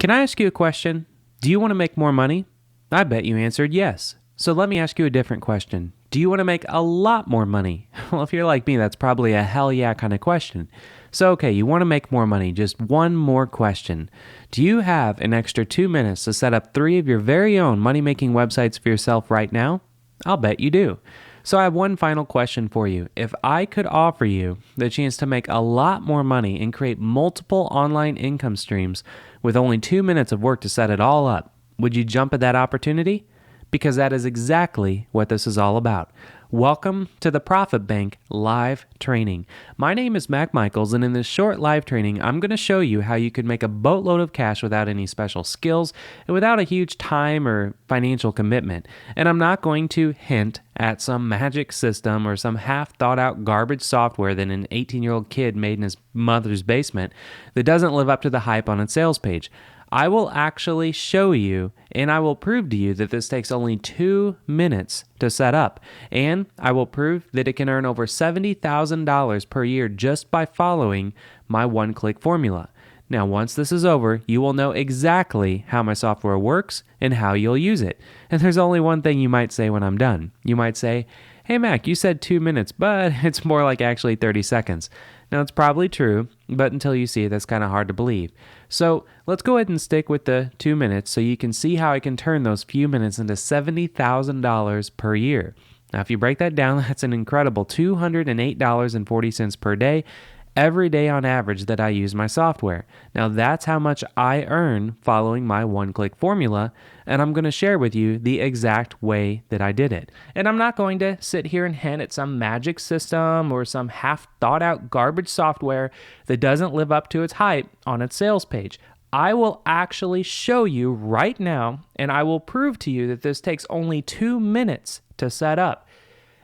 Can I ask you a question? Do you want to make more money? I bet you answered yes. So let me ask you a different question. Do you want to make a lot more money? Well, if you're like me, that's probably a hell yeah kind of question. So, okay, you want to make more money. Just one more question. Do you have an extra 2 minutes to set up 3 of your very own money-making websites for yourself right now? I'll bet you do. So I have one final question for you. If I could offer you the chance to make a lot more money and create multiple online income streams with only 2 minutes of work to set it all up, would you jump at that opportunity? Because that is exactly what this is all about. Welcome to the Profit Bank live training. My name is Mac Michaels, and in this short live training, I'm going to show you how you could make a boatload of cash without any special skills and without a huge time or financial commitment. And I'm not going to hint at some magic system or some half thought out garbage software that an 18-year-old kid made in his mother's basement that doesn't live up to the hype on its sales page. I will actually show you and I will prove to you that this takes only 2 minutes to set up. And I will prove that it can earn over $70,000 per year just by following my one-click formula. Now, once this is over, you will know exactly how my software works and how you'll use it. And there's only one thing you might say when I'm done. You might say, "Hey Mac, you said 2 minutes, but it's more like actually 30 seconds. Now, it's probably true, but until you see it, that's kind of hard to believe. So let's go ahead and stick with the 2 minutes so you can see how I can turn those few minutes into $70,000 per year. Now, if you break that down, that's an incredible $208.40 per day, every day on average that I use my software. Now, that's how much I earn following my one-click formula, and I'm going to share with you the exact way that I did it. And I'm not going to sit here and hint at some magic system or some half-thought-out garbage software that doesn't live up to its hype on its sales page. I will actually show you right now, and I will prove to you that this takes only 2 minutes to set up.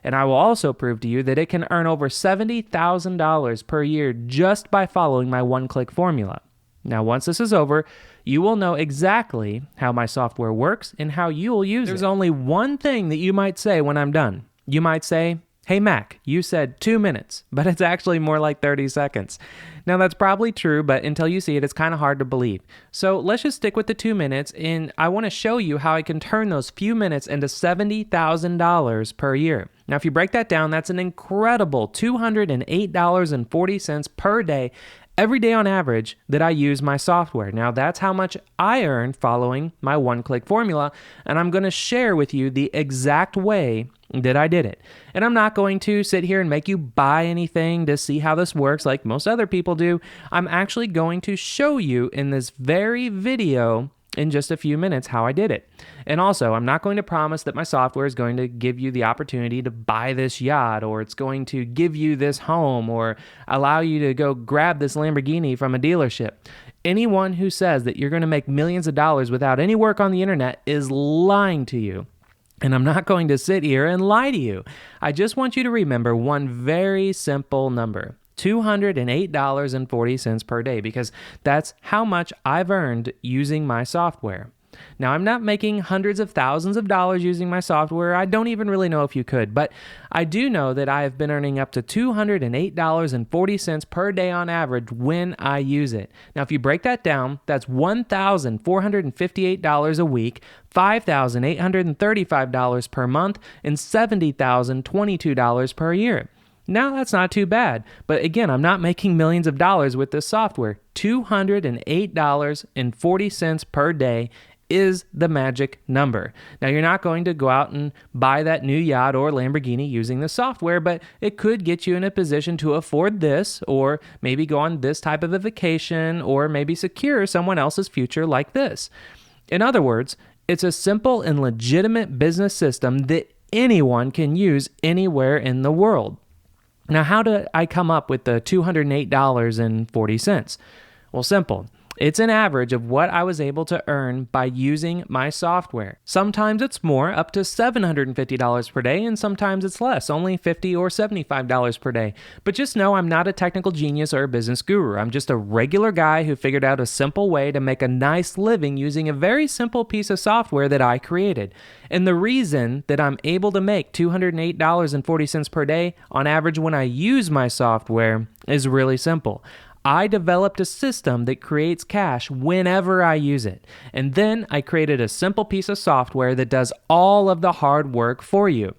And I will also prove to you that it can earn over $70,000 per year just by following my one-click formula. Now, once this is over, you will know exactly how my software works and how you will use it. There's only one thing that you might say when I'm done. You might say, "Hey Mac, you said 2 minutes, but it's actually more like 30 seconds. Now that's probably true, but until you see it, it's kind of hard to believe. So let's just stick with the 2 minutes, and I want to show you how I can turn those few minutes into $70,000 per year. Now, if you break that down, that's an incredible $208.40 per day, every day on average that I use my software. Now, that's how much I earn following my one-click formula, and I'm going to share with you the exact way that I did it. And I'm not going to sit here and make you buy anything to see how this works like most other people do. I'm actually going to show you in this very video in just a few minutes how I did it. And also, I'm not going to promise that my software is going to give you the opportunity to buy this yacht, or it's going to give you this home, or allow you to go grab this Lamborghini from a dealership. Anyone who says that you're going to make millions of dollars without any work on the internet is lying to you. And I'm not going to sit here and lie to you. I just want you to remember one very simple number. $208.40 per day, because that's how much I've earned using my software. Now, I'm not making hundreds of thousands of dollars using my software. I don't even really know if you could, but I do know that I have been earning up to $208.40 per day on average when I use it. Now, if you break that down, that's $1,458 a week, $5,835 per month, and $70,022 per year. Now, that's not too bad, but again, I'm not making millions of dollars with this software. $208.40 per day is the magic number. Now, you're not going to go out and buy that new yacht or Lamborghini using the software, but it could get you in a position to afford this, or maybe go on this type of a vacation, or maybe secure someone else's future like this. In other words, it's a simple and legitimate business system that anyone can use anywhere in the world. Now, how did I come up with the $208.40? Well, simple. It's an average of what I was able to earn by using my software. Sometimes it's more, up to $750 per day, and sometimes it's less, only $50 or $75 per day. But just know I'm not a technical genius or a business guru. I'm just a regular guy who figured out a simple way to make a nice living using a very simple piece of software that I created. And the reason that I'm able to make $208.40 per day on average when I use my software is really simple. I developed a system that creates cash whenever I use it. And then I created a simple piece of software that does all of the hard work for you.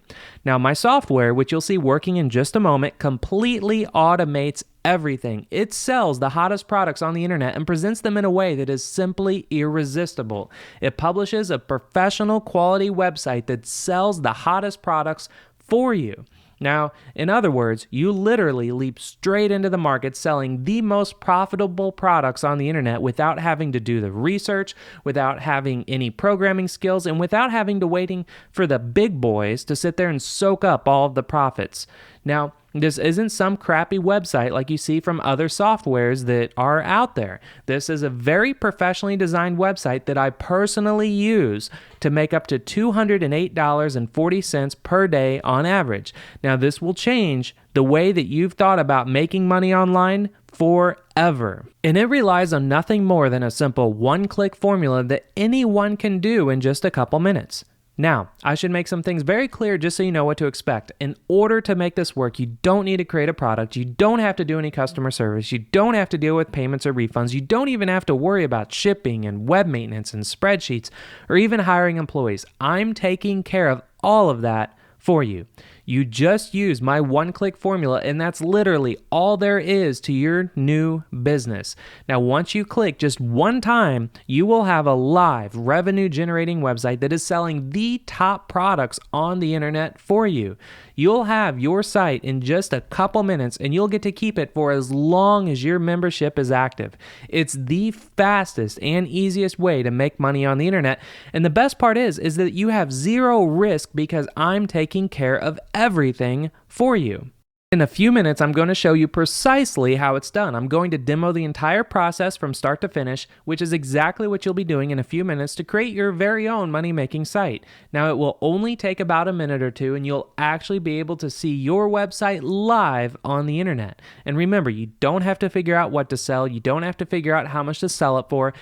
Now, my software, which you'll see working in just a moment, completely automates everything. It sells the hottest products on the internet and presents them in a way that is simply irresistible. It publishes a professional quality website that sells the hottest products for you. Now, in other words, you literally leap straight into the market selling the most profitable products on the internet without having to do the research, without having any programming skills, and without having to waiting for the big boys to sit there and soak up all of the profits. Now, this isn't some crappy website like you see from other softwares that are out there. This is a very professionally designed website that I personally use to make up to $208.40 per day on average. Now, this will change the way that you've thought about making money online forever. And it relies on nothing more than a simple one-click formula that anyone can do in just a couple minutes. Now, I should make some things very clear just so you know what to expect. In order to make this work, you don't need to create a product. You don't have to do any customer service. You don't have to deal with payments or refunds. You don't even have to worry about shipping and web maintenance and spreadsheets or even hiring employees. I'm taking care of all of that for you. You just use my one-click formula, and that's literally all there is to your new business. Now, once you click just one time, you will have a live revenue-generating website that is selling the top products on the internet for you. You'll have your site in just a couple minutes, and you'll get to keep it for as long as your membership is active. It's the fastest and easiest way to make money on the internet, and the best part is that you have zero risk because I'm taking care of everything for you. In a few minutes, I'm going to show you precisely how it's done. I'm going to demo the entire process from start to finish, which is exactly what you'll be doing in a few minutes to create your very own money-making site. Now, it will only take about a minute or two, and you'll actually be able to see your website live on the internet. And remember, you don't have to figure out what to sell. You don't have to figure out how much to sell it for.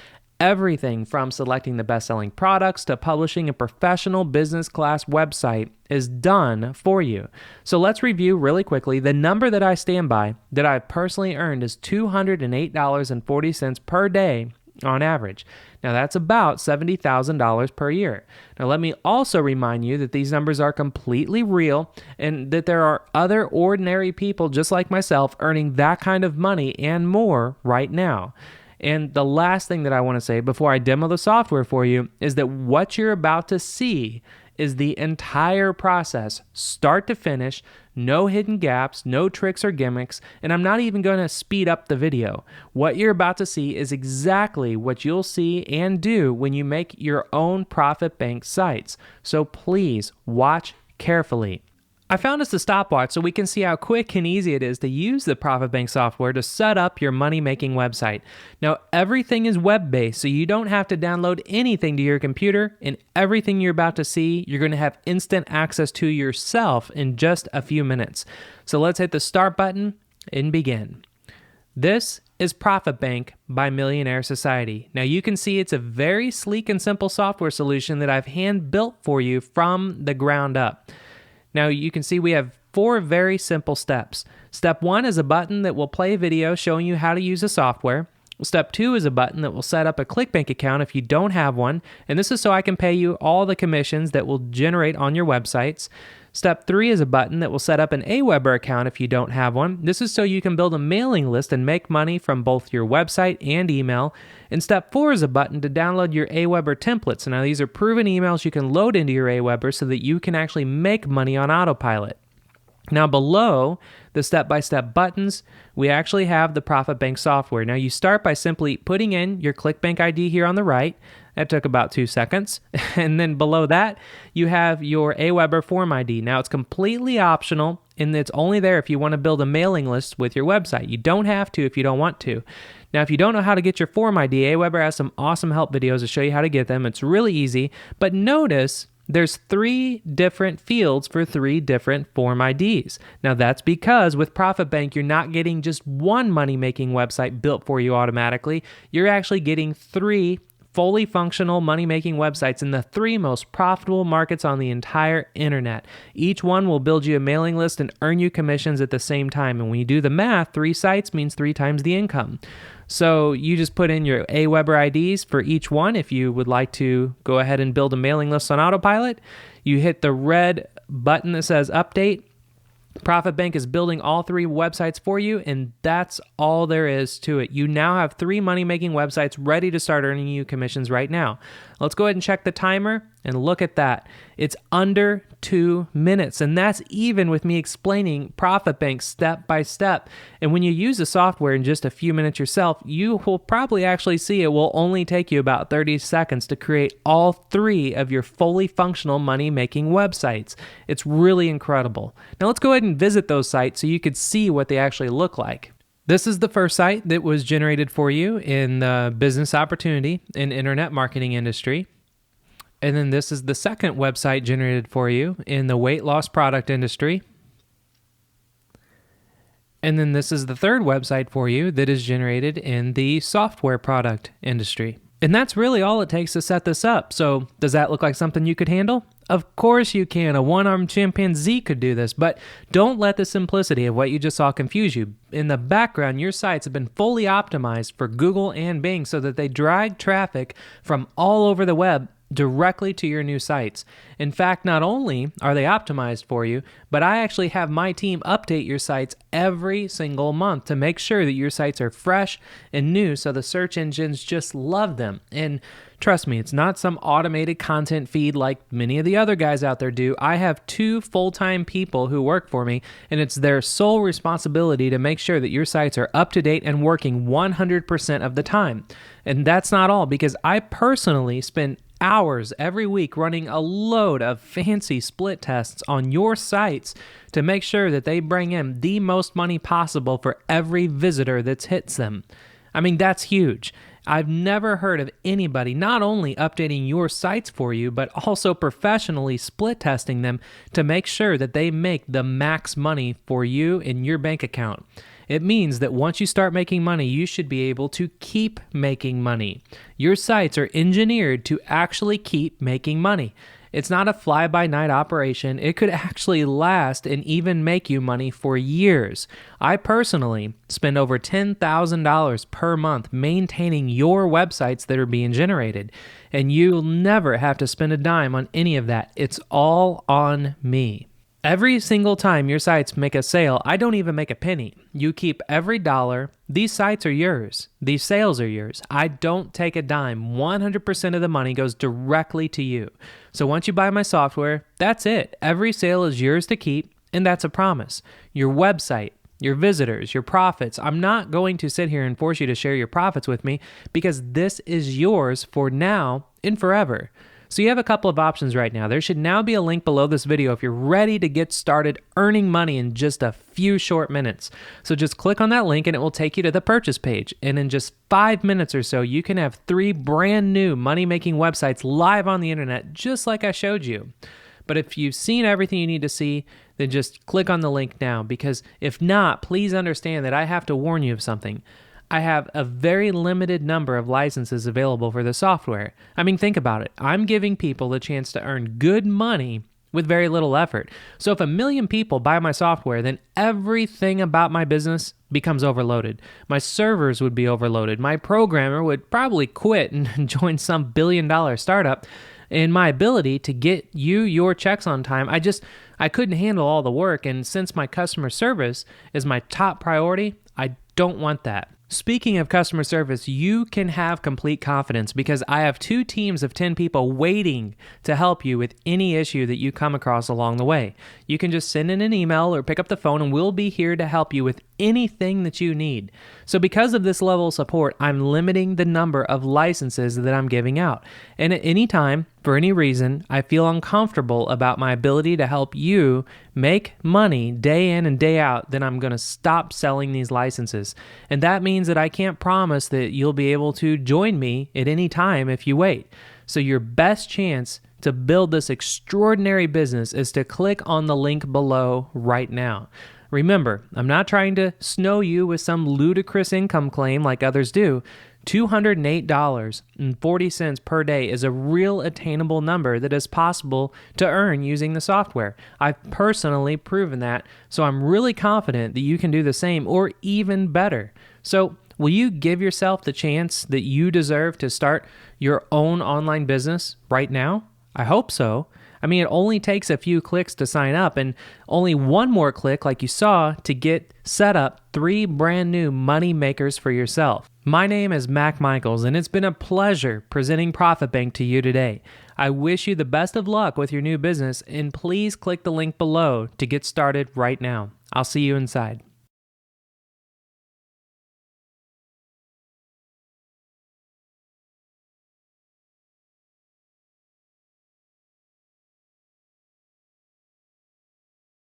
Everything from selecting the best-selling products to publishing a professional business class website is done for you. So let's review really quickly. The number that I stand by that I've personally earned is $208.40 per day on average. Now that's about $70,000 per year. Now let me also remind you that these numbers are completely real and that there are other ordinary people just like myself earning that kind of money and more right now. And the last thing that I want to say before I demo the software for you is that what you're about to see is the entire process, start to finish, no hidden gaps, no tricks or gimmicks, and I'm not even going to speed up the video. What you're about to see is exactly what you'll see and do when you make your own profit bank sites. So please watch carefully. I found us a stopwatch so we can see how quick and easy it is to use the Profit Bank software to set up your money-making website. Now, everything is web-based, so you don't have to download anything to your computer, and everything you're about to see, you're going to have instant access to yourself in just a few minutes. So let's hit the start button and begin. This is Profit Bank by Millionaire Society. Now, you can see it's a very sleek and simple software solution that I've hand-built for you from the ground up. Now you can see we have 4 very simple steps. Step 1 is a button that will play a video showing you how to use the software. Step 2 is a button that will set up a ClickBank account if you don't have one, and this is so I can pay you all the commissions that will generate on your websites. Step 3 is a button that will set up an Aweber account if you don't have one. This is so you can build a mailing list and make money from both your website and email. And step 4 is a button to download your Aweber templates. Now these are proven emails you can load into your Aweber so that you can actually make money on autopilot. Now below the step-by-step buttons, we actually have the Profit Bank software. Now you start by simply putting in your ClickBank ID here on the right. That took about 2 seconds. And then below that, you have your Aweber form ID. Now it's completely optional and it's only there if you want to build a mailing list with your website. You don't have to if you don't want to. Now, if you don't know how to get your form ID, Aweber has some awesome help videos to show you how to get them. It's really easy, but notice there's 3 different fields for 3 different form IDs. Now that's because with Profit Bank, you're not getting just one money-making website built for you automatically. You're actually getting 3 fully functional money-making websites in the 3 most profitable markets on the entire internet. Each one will build you a mailing list and earn you commissions at the same time. And when you do the math, 3 sites means 3 times the income. So you just put in your Aweber IDs for each one. If you would like to go ahead and build a mailing list on autopilot, you hit the red button that says update. Profit Bank is building all 3 websites for you, and that's all there is to it. You now have 3 money-making websites ready to start earning you commissions right now. Let's go ahead and check the timer and look at that. It's under 2 minutes, and that's even with me explaining Profit Bank step by step. And when you use the software in just a few minutes yourself, you will probably actually see it will only take you about 30 seconds to create all 3 of your fully functional money-making websites. It's really incredible. Now let's go ahead and visit those sites so you could see what they actually look like. This is the first site that was generated for you in the business opportunity and internet marketing industry. And then this is the second website generated for you in the weight loss product industry. And then this is the third website for you that is generated in the software product industry. And that's really all it takes to set this up. So does that look like something you could handle? Of course you can. A one-armed chimpanzee could do this, but don't let the simplicity of what you just saw confuse you. In the background, your sites have been fully optimized for Google and Bing so that they drag traffic from all over the web directly to your new sites. In fact, not only are they optimized for you, but I actually have my team update your sites every single month to make sure that your sites are fresh and new so the search engines just love them. And trust me, it's not some automated content feed like many of the other guys out there do. I have 2 full-time people who work for me, and it's their sole responsibility to make sure that your sites are up to date and working 100% of the time. And that's not all, because I personally spend hours every week running a load of fancy split tests on your sites to make sure that they bring in the most money possible for every visitor that hits them. I mean, that's huge. I've never heard of anybody not only updating your sites for you, but also professionally split testing them to make sure that they make the max money for you in your bank account. It means that once you start making money, you should be able to keep making money. Your sites are engineered to actually keep making money. It's not a fly-by-night operation. It could actually last and even make you money for years. I personally spend over $10,000 per month maintaining your websites that are being generated, and you'll never have to spend a dime on any of that. It's all on me. Every single time your sites make a sale, I don't even make a penny. You keep every dollar. These sites are yours. These sales are yours. I don't take a dime. 100% of the money goes directly to you. So once you buy my software, that's it. Every sale is yours to keep, and that's a promise. Your website, your visitors, your profits. I'm not going to sit here and force you to share your profits with me because this is yours for now and forever. So you have a couple of options right now. There should now be a link below this video if you're ready to get started earning money in just a few short minutes. So just click on that link and it will take you to the purchase page. And in just 5 minutes or so, you can have 3 brand new money-making websites live on the internet, just like I showed you. But if you've seen everything you need to see, then just click on the link now, because if not, please understand that I have to warn you of something. I have a very limited number of licenses available for the software. I mean, think about it. I'm giving people the chance to earn good money with very little effort. So if 1 million people buy my software, then everything about my business becomes overloaded. My servers would be overloaded. My programmer would probably quit and join some billion-dollar startup. And my ability to get you your checks on time, I couldn't handle all the work. And since my customer service is my top priority, I don't want that. Speaking of customer service, you can have complete confidence because I have 2 teams of 10 people waiting to help you with any issue that you come across along the way. You can just send in an email or pick up the phone and we'll be here to help you with anything that you need. So because of this level of support, I'm limiting the number of licenses that I'm giving out. And at any time, for any reason, I feel uncomfortable about my ability to help you make money day in and day out, then I'm going to stop selling these licenses. And that means that I can't promise that you'll be able to join me at any time if you wait. So your best chance to build this extraordinary business is to click on the link below right now. Remember, I'm not trying to snow you with some ludicrous income claim like others do. $208.40 per day is a real attainable number that is possible to earn using the software. I've personally proven that, so I'm really confident that you can do the same or even better. So, will you give yourself the chance that you deserve to start your own online business right now? I hope so. I mean, it only takes a few clicks to sign up and only one more click, like you saw, to get set up 3 brand new money makers for yourself. My name is Mac Michaels, and it's been a pleasure presenting Profit Bank to you today. I wish you the best of luck with your new business, and please click the link below to get started right now. I'll see you inside.